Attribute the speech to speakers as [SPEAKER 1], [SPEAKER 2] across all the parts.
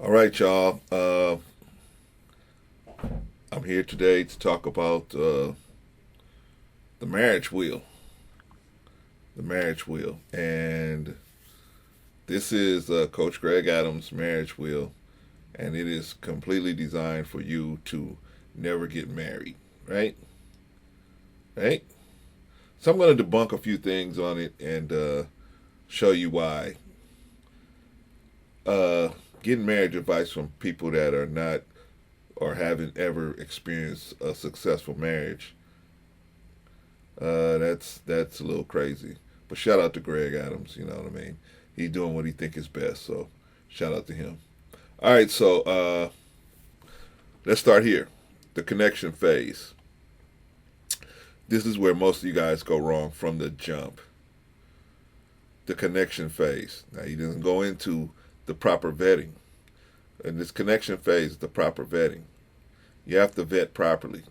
[SPEAKER 1] All right, y'all. I'm here today to talk about the marriage wheel. The marriage wheel. And this is Coach Greg Adams' marriage wheel. And it is completely designed for you to never get married. Right? Right? So I'm going to debunk a few things on it and show you why. Uh, Getting marriage advice from people that are not or haven't ever experienced a successful marriage, that's a little crazy. But shout out to Greg Adams. You know what I mean? He's doing what he think is best. So shout out to him. All right, so let's start here. The connection phase. This is where most of you guys go wrong from the jump. The connection phase. Now he doesn't go into the proper vetting. And this connection phase is the proper vetting. You have to vet properly.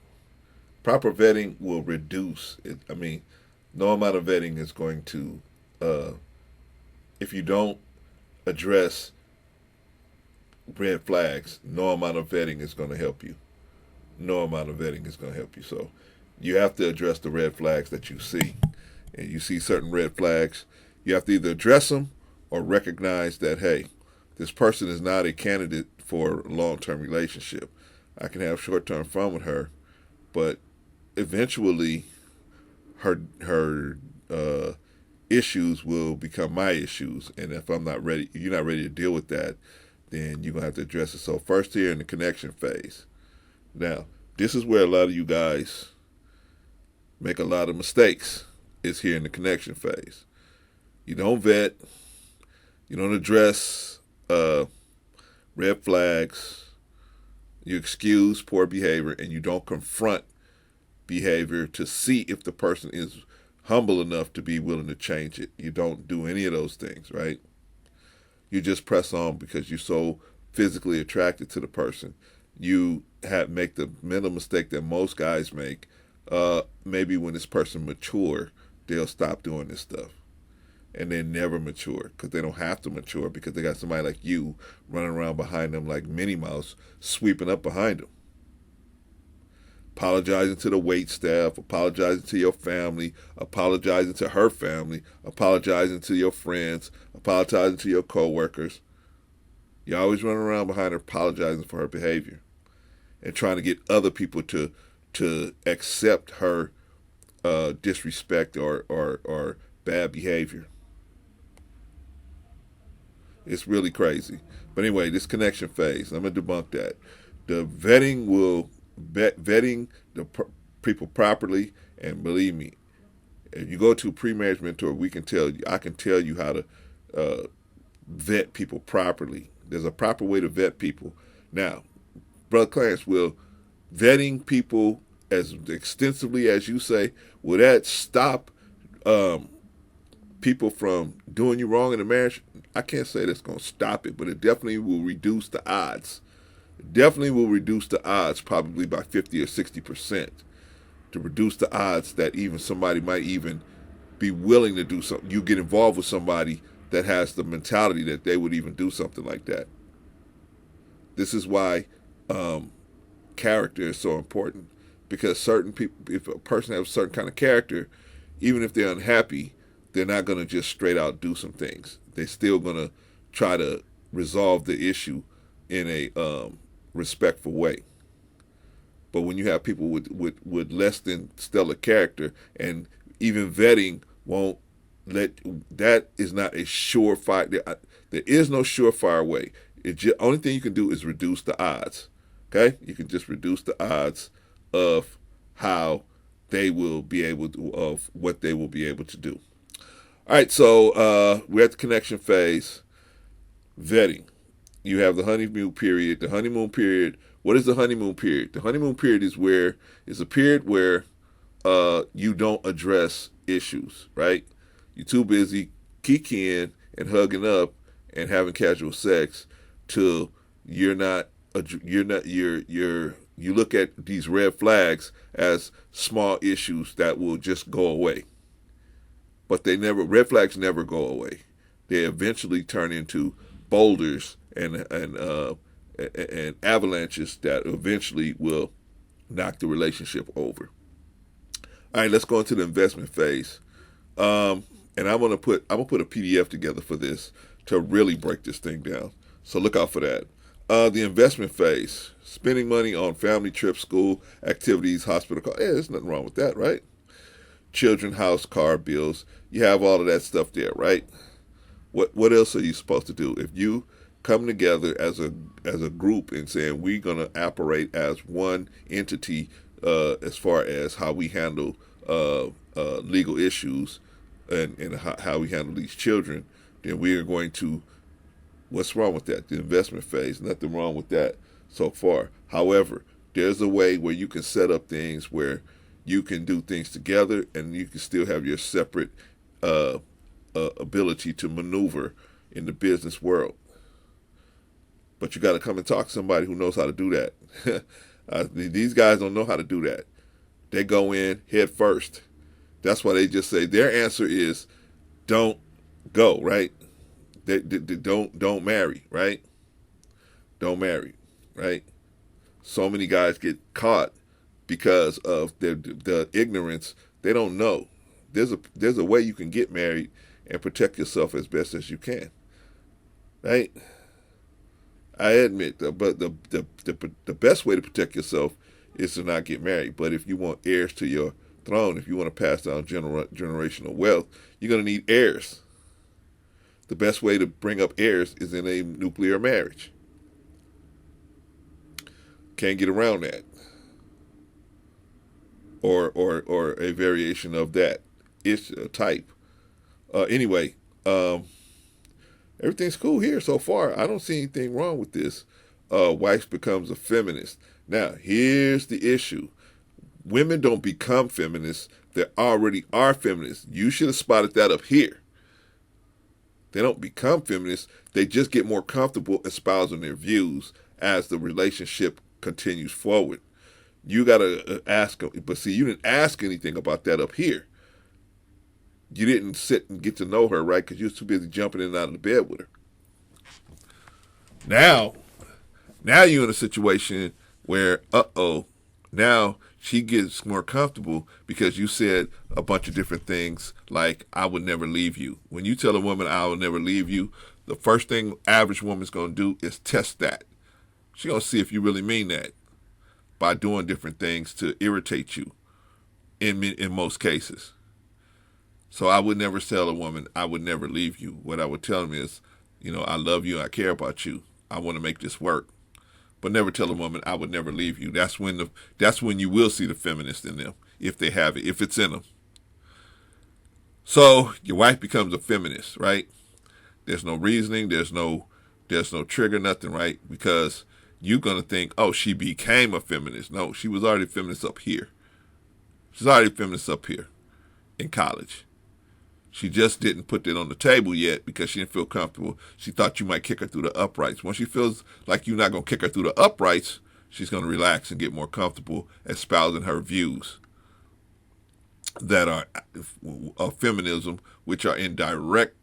[SPEAKER 1] Proper vetting will reduce it. I mean, no amount of vetting is going to, uh, if you don't address red flags, no amount of vetting is going to help you. No amount of vetting is going to help you. So you have to address the red flags that you see. And you see certain red flags, you have to either address them or recognize that, hey, this person is not a candidate for a long-term relationship. I can have short-term fun with her, but eventually her issues will become my issues, and if I'm not ready, you're not ready to deal with that, then you're gonna have to address it. So first, here in the connection phase. Now, this is where a lot of you guys make a lot of mistakes. Is here in the connection phase. You don't vet. You don't address red flags. You excuse poor behavior, and you don't confront behavior to see if the person is humble enough to be willing to change it. You don't do any of those things, right? You just press on because you're so physically attracted to the person. You make the mental mistake that most guys make. Maybe when this person mature, they'll stop doing this stuff. And they never mature because they don't have to mature because they got somebody like you running around behind them like Minnie Mouse, sweeping up behind them. Apologizing to the wait staff, apologizing to your family, apologizing to her family, apologizing to your friends, apologizing to your coworkers. You always running around behind her apologizing for her behavior and trying to get other people to accept her disrespect or bad behavior. It's really crazy. But anyway, this connection phase, I'm going to debunk that. The vetting will vetting the people properly, and believe me, if you go to a pre-marriage mentor, I can tell you how to vet people properly. There's a proper way to vet people. Now, Brother Clarence, will vetting people as extensively as you say, will that stop people from doing you wrong in a marriage? I can't say that's going to stop it, but it definitely will reduce the odds. It definitely will reduce the odds probably by 50 or 60% to reduce the odds that even somebody might even be willing to do something. You get involved with somebody that has the mentality that they would even do something like that. This is why character is so important, because certain people, if a person has a certain kind of character, even if they're unhappy, they're not going to just straight out do some things. They're still going to try to resolve the issue in a respectful way. But when you have people with less than stellar character, and even vetting won't let, that is not a surefire. There is no surefire way. Only thing you can do is reduce the odds. Okay, you can just reduce the odds of how they will be able to, of what they will be able to do. All right, so we're at the connection phase. Vetting. You have the honeymoon period. The honeymoon period. What is the honeymoon period? The honeymoon period is a period where you don't address issues, right? You're too busy kikiing and hugging up and having casual sex till you look at these red flags as small issues that will just go away. But red flags never go away. They eventually turn into boulders and avalanches that eventually will knock the relationship over. All right, let's go into the investment phase. And I'm gonna put a PDF together for this to really break this thing down. So look out for that. The investment phase: spending money on family trips, school activities, hospital costs. Yeah, there's nothing wrong with that, right? Children, house, car bills. You have all of that stuff there, right? What else are you supposed to do if you come together as a group and saying we're gonna operate as one entity as far as how we handle legal issues and how we handle these children? Then we are going to. What's wrong with that? The investment phase. Nothing wrong with that so far. However, there's a way where you can set up things where you can do things together and you can still have your separate ability to maneuver in the business world. But you got to come and talk to somebody who knows how to do that. These guys don't know how to do that. They go in head first. That's why they just say their answer is don't go, right? They don't marry, right? Don't marry, right? So many guys get caught because of the ignorance. They don't know. There's a way you can get married and protect yourself as best as you can, right? I admit, but the best way to protect yourself is to not get married. But if you want heirs to your throne, if you want to pass down generational wealth, you're going to need heirs. The best way to bring up heirs is in a nuclear marriage. Can't get around that. Or a variation of that type. Anyway, everything's cool here so far. I don't see anything wrong with this. Wife becomes a feminist. Now, here's the issue. Women don't become feminists. They already are feminists. You should have spotted that up here. They don't become feminists. They just get more comfortable espousing their views as the relationship continues forward. You got to ask them. But see, you didn't ask anything about that up here. You didn't sit and get to know her, right? Because you were too busy jumping in and out of the bed with her. Now you're in a situation where, now she gets more comfortable because you said a bunch of different things like, I would never leave you. When you tell a woman, I will never leave you, the first thing average woman's going to do is test that. She's going to see if you really mean that by doing different things to irritate you in most cases. So I would never tell a woman, I would never leave you. What I would tell them is, I love you, I care about you. I want to make this work. But never tell a woman, I would never leave you. That's when you will see the feminist in them, if they have it, if it's in them. So your wife becomes a feminist, right? There's no reasoning, there's no trigger, nothing, right? Because you're gonna think, oh, she became a feminist. No, she was already a feminist up here. She's already a feminist up here in college. She just didn't put that on the table yet because she didn't feel comfortable. She thought you might kick her through the uprights. Once she feels like you're not going to kick her through the uprights, she's going to relax and get more comfortable espousing her views that are of feminism, which are in direct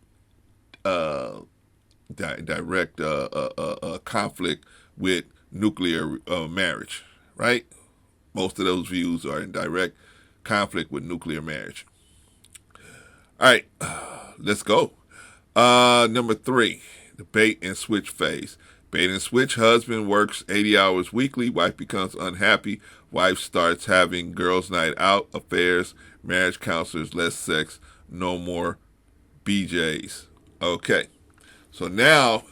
[SPEAKER 1] conflict with nuclear marriage, right? Most of those views are in direct conflict with nuclear marriage. All right, let's go. Number 3, the bait and switch phase. Bait and switch: husband works 80 hours weekly, wife becomes unhappy, wife starts having girls' night out, affairs, marriage counselors, less sex, no more BJs. Okay, so now,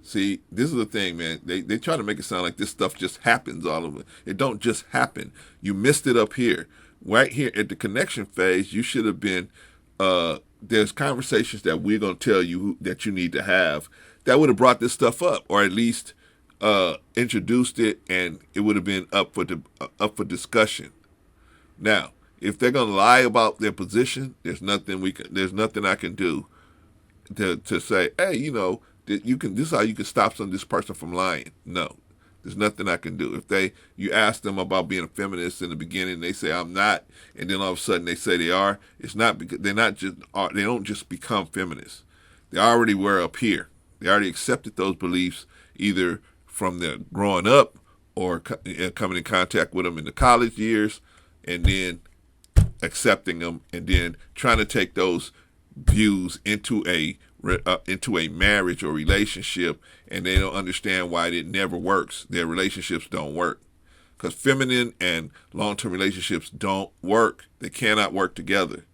[SPEAKER 1] see, this is the thing, man. They try to make it sound like this stuff just happens all of it. It don't just happen. You missed it up here. Right here at the connection phase, you should have been, there's conversations that we're going to tell you that you need to have that would have brought this stuff up, or at least introduced it, and it would have been up for discussion. Now, if they're going to lie about their position, there's nothing I can do to say, hey, this is how you can stop this person from lying. No. There's nothing I can do. If you ask them about being a feminist in the beginning, they say I'm not, and then all of a sudden they say they are. It's not because they don't just become feminists. They already were up here. They already accepted those beliefs either from their growing up or coming in contact with them in the college years, and then accepting them, and then trying to take those views into a marriage or relationship, and they don't understand why it never works. Their relationships don't work because feminine and long-term relationships don't work. They cannot work together.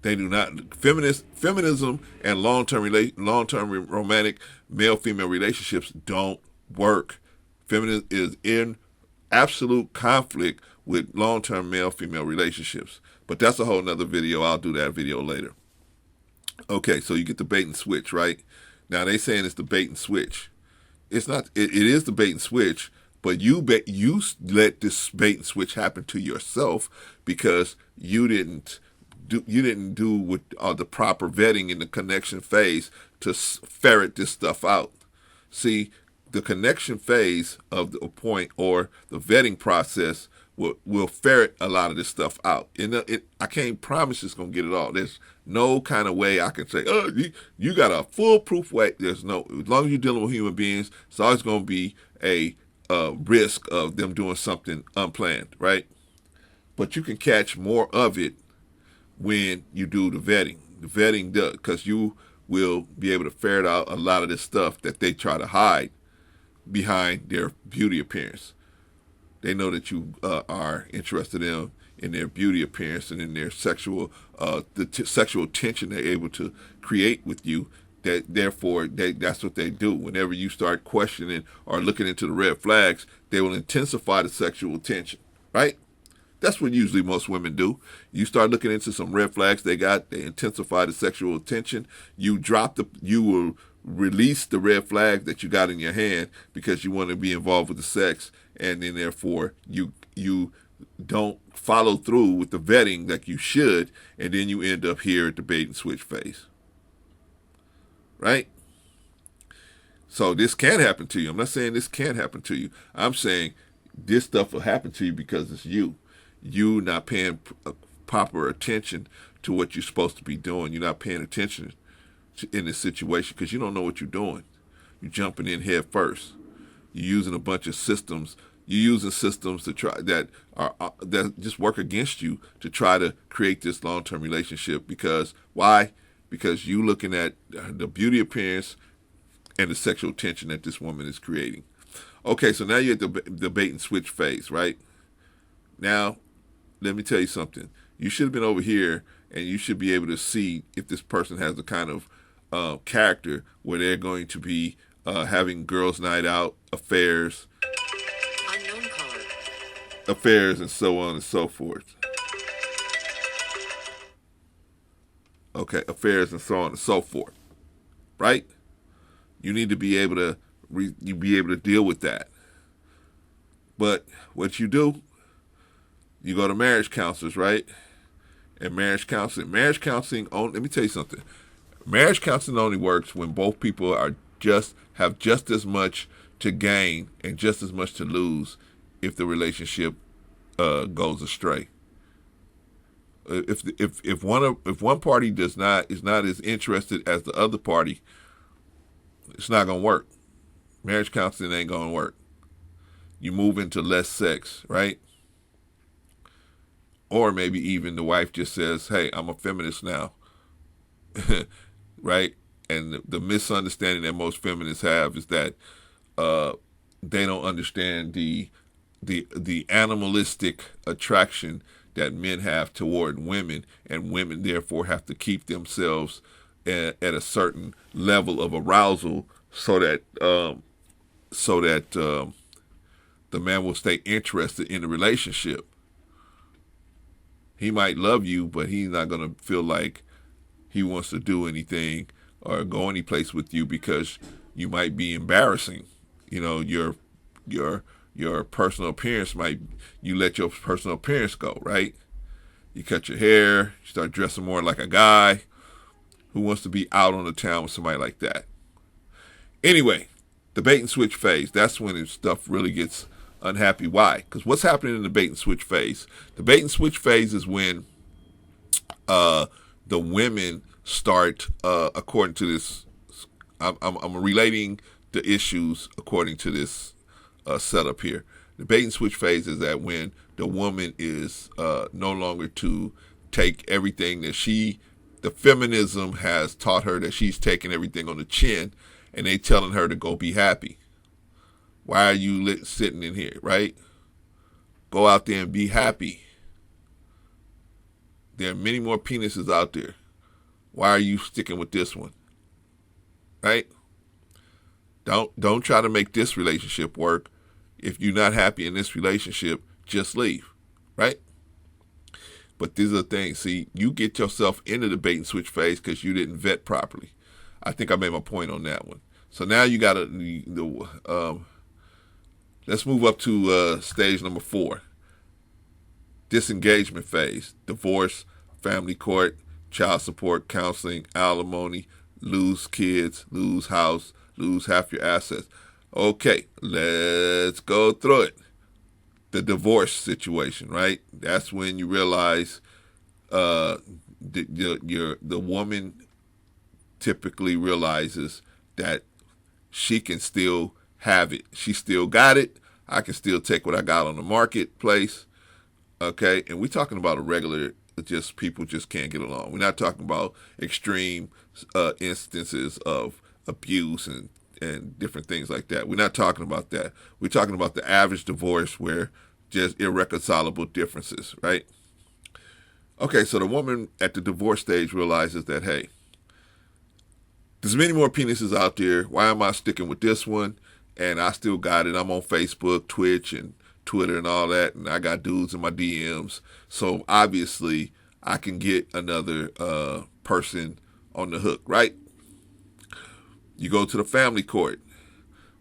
[SPEAKER 1] They do not. Feminism and long-term romantic male-female relationships don't work. Feminism is in absolute conflict with long-term male-female relationships. But that's a whole nother video. I'll do that video later. Okay, so you get the bait and switch, right? Now they saying it's the bait and switch. It's not. It is the bait and switch, but you let this bait and switch happen to yourself because you didn't do with the proper vetting in the connection phase to ferret this stuff out. See, the connection phase of the point or the vetting process will ferret a lot of this stuff out. I can't promise it's going to get it all. There's no kind of way I can say, oh, you got a foolproof way. There's no, as long as you're dealing with human beings, it's always going to be a risk of them doing something unplanned, right? But you can catch more of it when you do the vetting. The vetting does, because you will be able to ferret out a lot of this stuff that they try to hide behind their beauty appearance. They know that you are interested in their beauty appearance and in their sexual sexual tension they're able to create with you. Therefore, that's what they do. Whenever you start questioning or looking into the red flags, they will intensify the sexual tension, right? That's what usually most women do. You start looking into some red flags they intensify the sexual tension. You will release the red flag that you got in your hand because you want to be involved with the sex, and then therefore you don't follow through with the vetting like you should, and then you end up here at the bait and switch phase. Right? So this can happen to you. I'm not saying this can't happen to you. I'm saying this stuff will happen to you because it's you. You not paying proper attention to what you're supposed to be doing. You're not paying attention in this situation because you don't know what you're doing. You're jumping in head first. You're using a bunch of systems. You're using systems that just work against you to try to create this long-term relationship. Because why? Because you looking at the beauty appearance and the sexual tension that this woman is creating. Okay, so now you're at the bait and switch phase, right? Now, let me tell you something. You should have been over here, and you should be able to see if this person has the kind of character where they're going to be having girls' night out, affairs, and so on and so forth. Okay, affairs and so on and so forth, right? You need to be able to deal with that. But what you do, you go to marriage counselors, right? And marriage counseling, let me tell you something. Marriage counseling only works when both people have just as much to gain and just as much to lose if the relationship goes astray. If one party is not as interested as the other party, it's not gonna work. Marriage counseling ain't gonna work. You move into less sex, right? Or maybe even the wife just says, hey, I'm a feminist now. Right? And the misunderstanding that most feminists have is that they don't understand the animalistic attraction that men have toward women, and women therefore have to keep themselves at a certain level of arousal so that the man will stay interested in the relationship. He might love you, but he's not going to feel like he wants to do anything or go any place with you because you might be embarrassing. You know, your personal appearance you let your personal appearance go, right? You cut your hair, you start dressing more like a guy. Who wants to be out on the town with somebody like that? Anyway, the bait and switch phase, that's when stuff really gets unhappy. Why? Because what's happening in the bait and switch phase? The bait and switch phase is when the women start, according to this, I'm relating the issues according to this setup here. The bait and switch phase is that when the woman is no longer to take everything that the feminism has taught her, that she's taking everything on the chin, and they telling her to go be happy. Why are you sitting in here, right? Go out there and be happy. There are many more penises out there. Why are you sticking with this one? Right? Don't try to make this relationship work. If you're not happy in this relationship, just leave. Right? But these are the things. See, you get yourself into the bait and switch phase because you didn't vet properly. I think I made my point on that one. So now you got let's move up to stage number 4. Disengagement phase. Divorce, family court, child support, counseling, alimony, lose kids, lose house, lose half your assets. Okay, let's go through it. The divorce situation, right? That's when you realize the woman typically realizes that she can still have it. She still got it. I can still take what I got on the marketplace. Okay, and we're talking about a regular, just people just can't get along. We're not talking about extreme instances of abuse and different things like that. We're not talking about that. We're talking about the average divorce where just irreconcilable differences, right? Okay, so the woman at the divorce stage realizes that, hey, there's many more penises out there. Why am I sticking with this one? And I still got it. I'm on Facebook, Twitch, and Twitter and all that, and I got dudes in my DMs. So obviously, I can get another person on the hook, right? You go to the family court.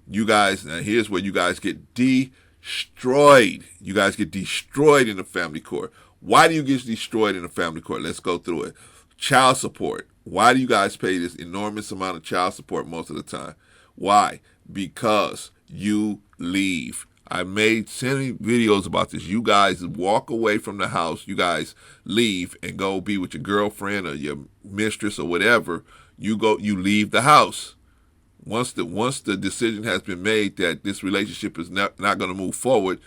[SPEAKER 1] You guys, now here's where you guys get destroyed. You guys get destroyed in the family court. Why do you get destroyed in the family court? Let's go through it. Child support. Why do you guys pay this enormous amount of child support most of the time? Why? Because you leave. I made so many videos about this. You guys walk away from the house. You guys leave and go be with your girlfriend or your mistress or whatever. You leave the house. Once the decision has been made that this relationship is not going to move forward,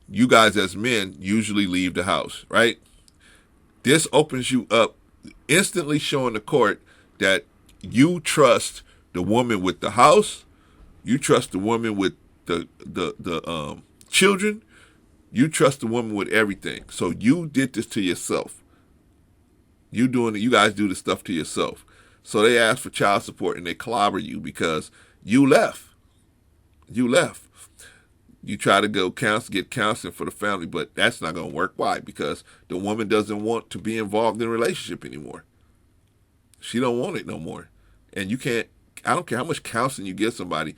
[SPEAKER 1] you guys as men usually leave the house, right? This opens you up, instantly showing the court that you trust the woman with the house, you trust the woman with the children, you trust the woman with everything. So you did this to yourself. You guys do this stuff to yourself. So they ask for child support and they clobber you because you left. You left. You try to get counseling for the family, but that's not going to work. Why? Because the woman doesn't want to be involved in a relationship anymore. She don't want it no more. And you can't, I don't care how much counseling you give somebody,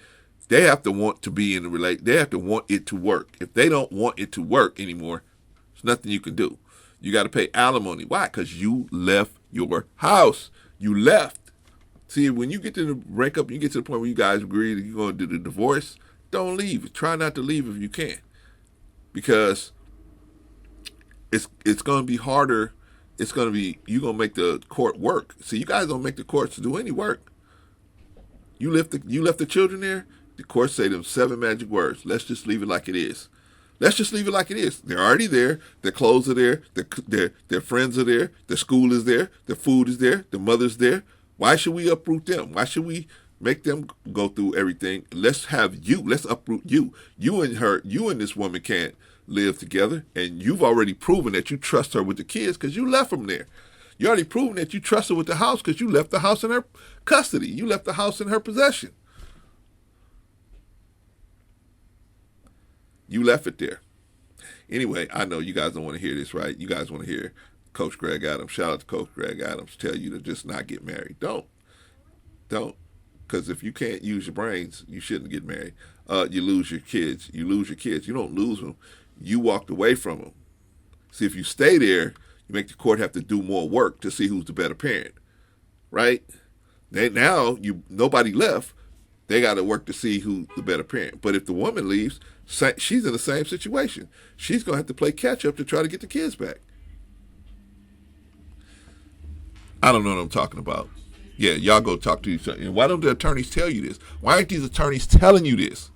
[SPEAKER 1] they have to want to be in the relationship. They have to want it to work. If they don't want it to work anymore, there's nothing you can do. You got to pay alimony. Why? Because you left your house. You left. See, when you get to the breakup, you get to the point where you guys agree that you're going to do the divorce, don't leave. Try not to leave if you can. Because it's going to be harder. It's going to be, you're going to make the court work. See, you guys don't make the courts do any work. You left the children there, the courts say them 7 magic words. Let's just leave it like it is. Let's just leave it like it is. They're already there. Their clothes are there. Their friends are there. Their school is there. Their food is there. Their mother's there. Why should we uproot them? Why should we make them go through everything? Let's uproot you. You and this woman can't live together, and you've already proven that you trust her with the kids because you left them there. You already proven that you trust her with the house because you left the house in her custody. You left the house in her possession. You left it there. Anyway, I know you guys don't want to hear this, right? You guys want to hear Coach Greg Adams. Shout out to Coach Greg Adams. Tell you to just not get married. Don't. Because if you can't use your brains, you shouldn't get married. You lose your kids. You don't lose them. You walked away from them. See, if you stay there, you make the court have to do more work to see who's the better parent, right? Nobody left. They got to work to see who's the better parent. But if the woman leaves, she's in the same situation. She's going to have to play catch up to try to get the kids back. I don't know what I'm talking about. Yeah, y'all go talk to each other. And why don't the attorneys tell you this? Why aren't these attorneys telling you this?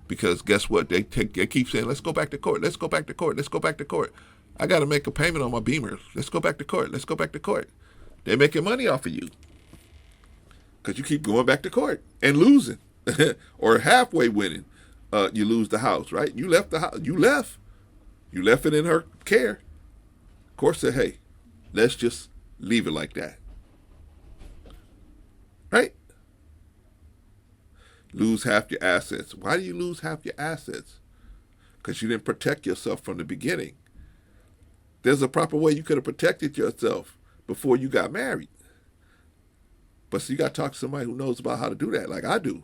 [SPEAKER 1] Because guess what? They keep saying, let's go back to court. Let's go back to court. Let's go back to court. I got to make a payment on my Beamer. Let's go back to court. Let's go back to court. They're making money off of you because you keep going back to court and losing or halfway winning. You lose the house, right? You left the house. You left it in her care. Court said, hey, let's just leave it like that. Right? Lose half your assets. Why do you lose half your assets? Because you didn't protect yourself from the beginning. There's a proper way you could have protected yourself before you got married. But so you got to talk to somebody who knows about how to do that, like I do.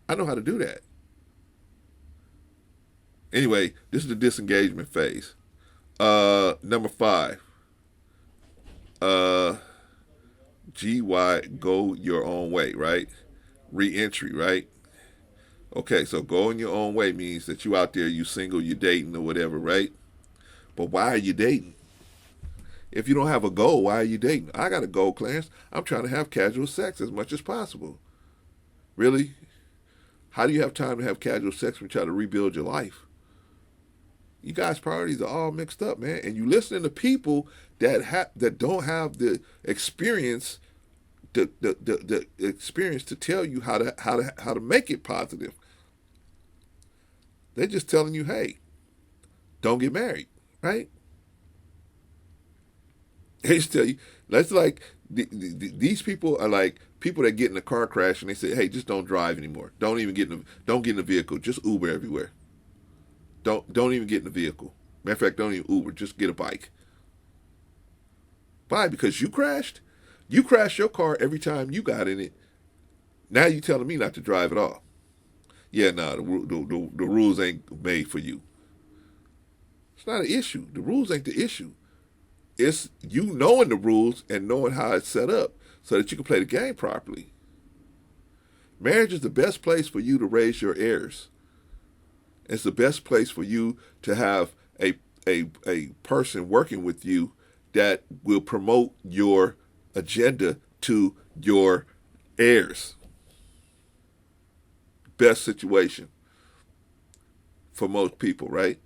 [SPEAKER 1] I know how to do that. Anyway, this is the disengagement phase. Number 5. GY, go your own way, right? Reentry, right? Okay, so going your own way means that you out there, you single, you dating or whatever, right? But why are you dating? If you don't have a goal, why are you dating? I got a goal, Clarence. I'm trying to have casual sex as much as possible. Really? How do you have time to have casual sex when you try to rebuild your life? You guys' priorities are all mixed up, man. And you listening to people that don't have the experience, the experience to tell you how to make it positive. They're just telling you, hey, don't get married, right? They just tell you, that's like, these people are like people that get in a car crash and they say, hey, just don't drive anymore. Don't get in the vehicle. Just Uber everywhere. Don't even get in the vehicle. Matter of fact, don't even Uber. Just get a bike. Why? Because you crashed? You crashed your car every time you got in it. Now you telling me not to drive at all. Yeah, nah, the rules ain't made for you. It's not an issue. The rules ain't the issue. It's you knowing the rules and knowing how it's set up so that you can play the game properly. Marriage is the best place for you to raise your heirs. It's the best place for you to have a person working with you that will promote your agenda to your heirs. Best situation for most people, right?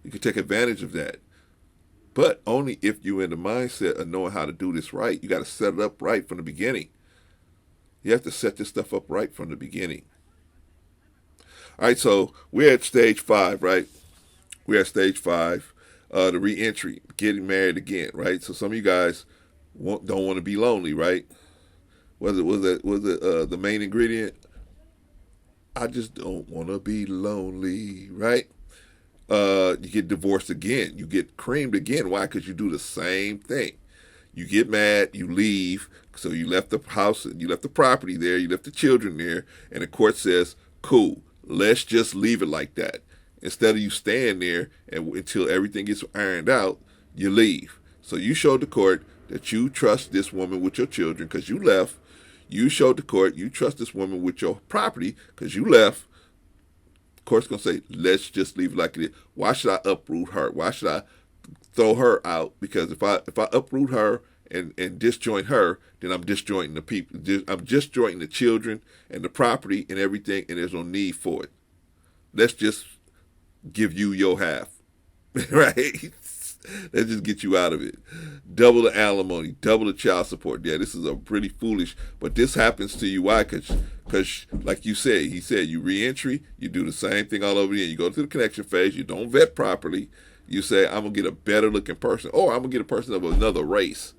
[SPEAKER 1] You can take advantage of that. But only if you're in the mindset of knowing how to do this right. You got to set it up right from the beginning. You have to set this stuff up right from the beginning. All right, so we're at stage 5, right? We're at stage 5, the reentry, getting married again, right? So some of you guys don't want to be lonely, right? Was it the main ingredient? I just don't want to be lonely, right? You get divorced again. You get creamed again. Why? Because you do the same thing. You get mad, you leave. So you left the house, you left the property there, you left the children there, and the court says, cool, let's just leave it like that. Instead of you staying there until everything gets ironed out, you leave. So you showed the court that you trust this woman with your children because you left. You showed the court you trust this woman with your property because you left. The court's going to say, let's just leave it like it is. Why should I uproot her? Why should I throw her out? Because if I uproot her and disjoint her, then I'm disjointing the people. I'm disjointing the children and the property and everything, and there's no need for it. Let's just give you your half, right? Let's just get you out of it. Double the alimony, double the child support. Yeah, this is a pretty foolish, but this happens to you. Why? Because like you said, he said, you reentry, you do the same thing all over again. You go to the connection phase, you don't vet properly. You say, I'm going to get a better looking person, or I'm going to get a person of another race.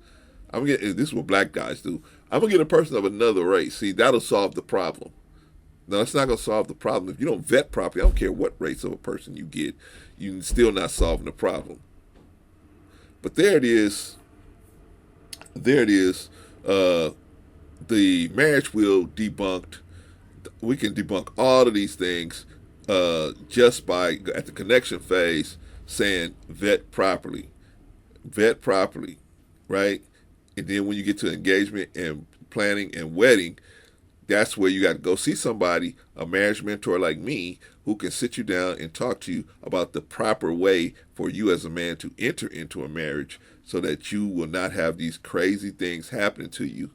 [SPEAKER 1] This is what black guys do. I'm going to get a person of another race. See, that'll solve the problem. No, it's not going to solve the problem. If you don't vet properly, I don't care what race of a person you get, you're still not solving the problem. But there it is. There it is. The marriage wheel debunked. We can debunk all of these things just by, at the connection phase, saying vet properly. Vet properly, right? And then when you get to engagement and planning and wedding, that's where you got to go see somebody, a marriage mentor like me, who can sit you down and talk to you about the proper way for you as a man to enter into a marriage so that you will not have these crazy things happening to you.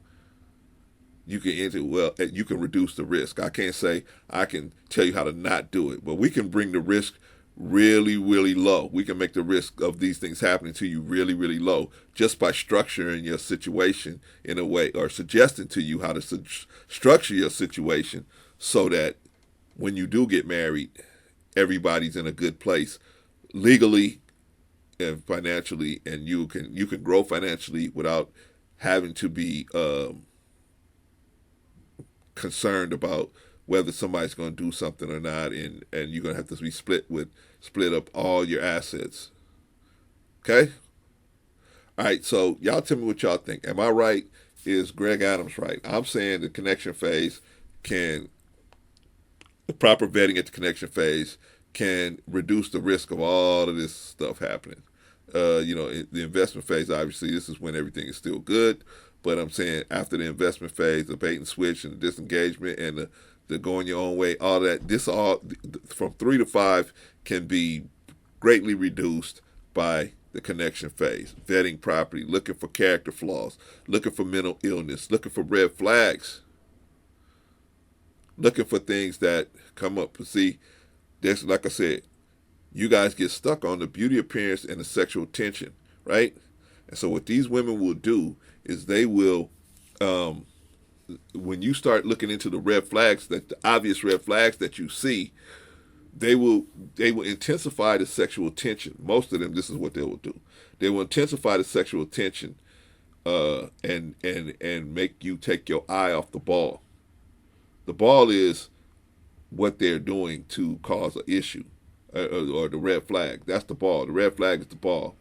[SPEAKER 1] You can you can reduce the risk. I can't say I can tell you how to not do it, but we can bring the risk really, really low. We can make the risk of these things happening to you really, really low just by structuring your situation in a way, or suggesting to you how to structure your situation so that when you do get married, everybody's in a good place legally and financially, and you can grow financially without having to be concerned about whether somebody's going to do something or not, and you're going to have to be split up all your assets. Okay? All right, so y'all tell me what y'all think. Am I right? Is Greg Adams right? I'm saying the connection phase the proper vetting at the connection phase can reduce the risk of all of this stuff happening. The investment phase, obviously, this is when everything is still good. But I'm saying after the investment phase, the bait and switch and the disengagement and the going your own way, all that, this all from 3 to 5 can be greatly reduced by the connection phase. Vetting property, looking for character flaws, looking for mental illness, looking for red flags, looking for things that come up. See, there's, like I said, you guys get stuck on the beauty appearance and the sexual tension, right? And so what these women will do is they will, when you start looking into the red flags, the obvious red flags that you see, they will intensify the sexual tension. Most of them, this is what they will do. They will intensify the sexual tension, and make you take your eye off the ball. The ball is what they're doing to cause an issue, or the red flag. That's the ball. The red flag is the ball.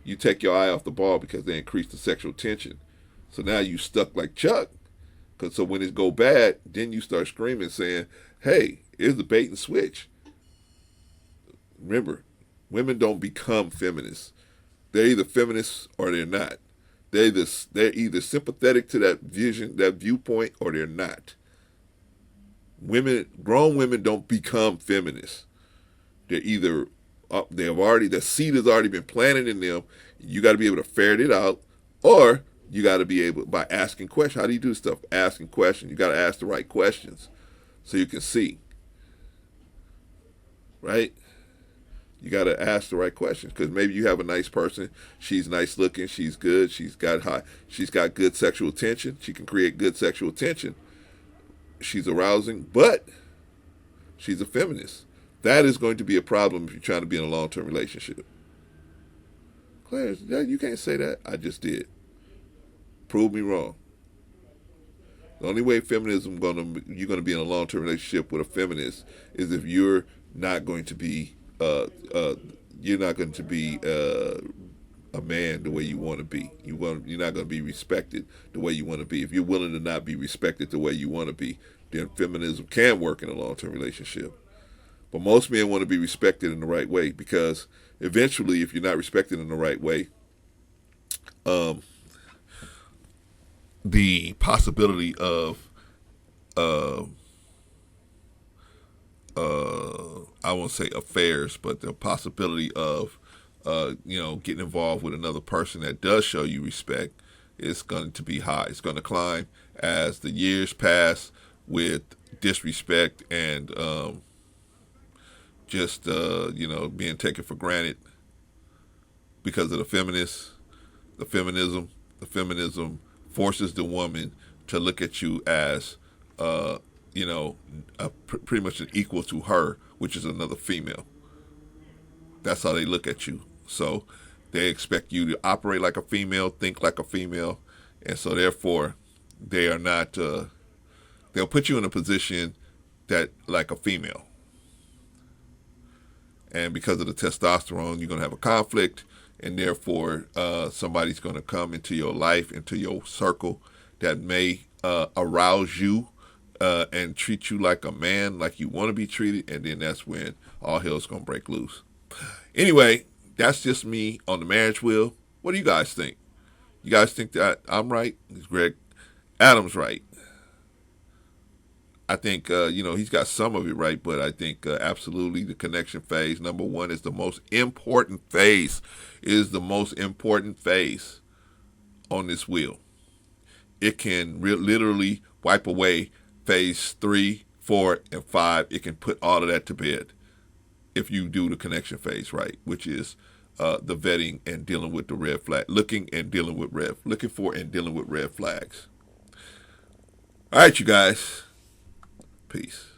[SPEAKER 1] You take your eye off the ball because they increase the sexual tension. So now you stuck like Chuck. So when it go bad, then you start screaming saying, hey, here's the bait and switch. Remember, women don't become feminists. They're either feminists or they're not. They're either sympathetic to that vision, that viewpoint, or they're not. Grown women don't become feminists. They're either the seed has already been planted in them. You got to be able to ferret it out, or you got to be able, by asking questions. How do you do stuff? Asking questions. You got to ask the right questions so you can see. Right? You got to ask the right questions, because maybe you have a nice person. She's nice looking. She's good. She's got good sexual tension. She can create good sexual tension. She's arousing, but she's a feminist. That is going to be a problem if you're trying to be in a long-term relationship. Clarence, you can't say that. I just did. Prove me wrong. The only way you're going to be in a long-term relationship with a feminist is if you're not going to be a man the way you want to be. You're not going to be respected the way you want to be. If you're willing to not be respected the way you want to be, then feminism can work in a long-term relationship. But most men want to be respected in the right way, because eventually, if you're not respected in the right way, the possibility of I won't say affairs, but the possibility of getting involved with another person that does show you respect is going to be high. It's going to climb as the years pass with disrespect and being taken for granted because of the feminism forces the woman to look at you as pretty much an equal to her, which is another female. That's how they look at you. So they expect you to operate like a female, think like a female, and so therefore they are not. They'll put you in a position that like a female, and because of the testosterone, you're gonna have a conflict, and therefore somebody's gonna come into your life, into your circle, that may arouse you and treat you like a man, like you want to be treated, and then that's when all hell's gonna break loose. Anyway, that's just me on the marriage wheel. What do you guys think? You guys think that I'm right? Is Greg Adams right? I think, he's got some of it right, but I think absolutely the connection phase, number one, is the most important phase, on this wheel. It can literally wipe away phase 3, 4, and 5. It can put all of that to bed if you do the connection phase right, which is the vetting and dealing with the red flag, looking for and dealing with red flags. All right, you guys. Peace.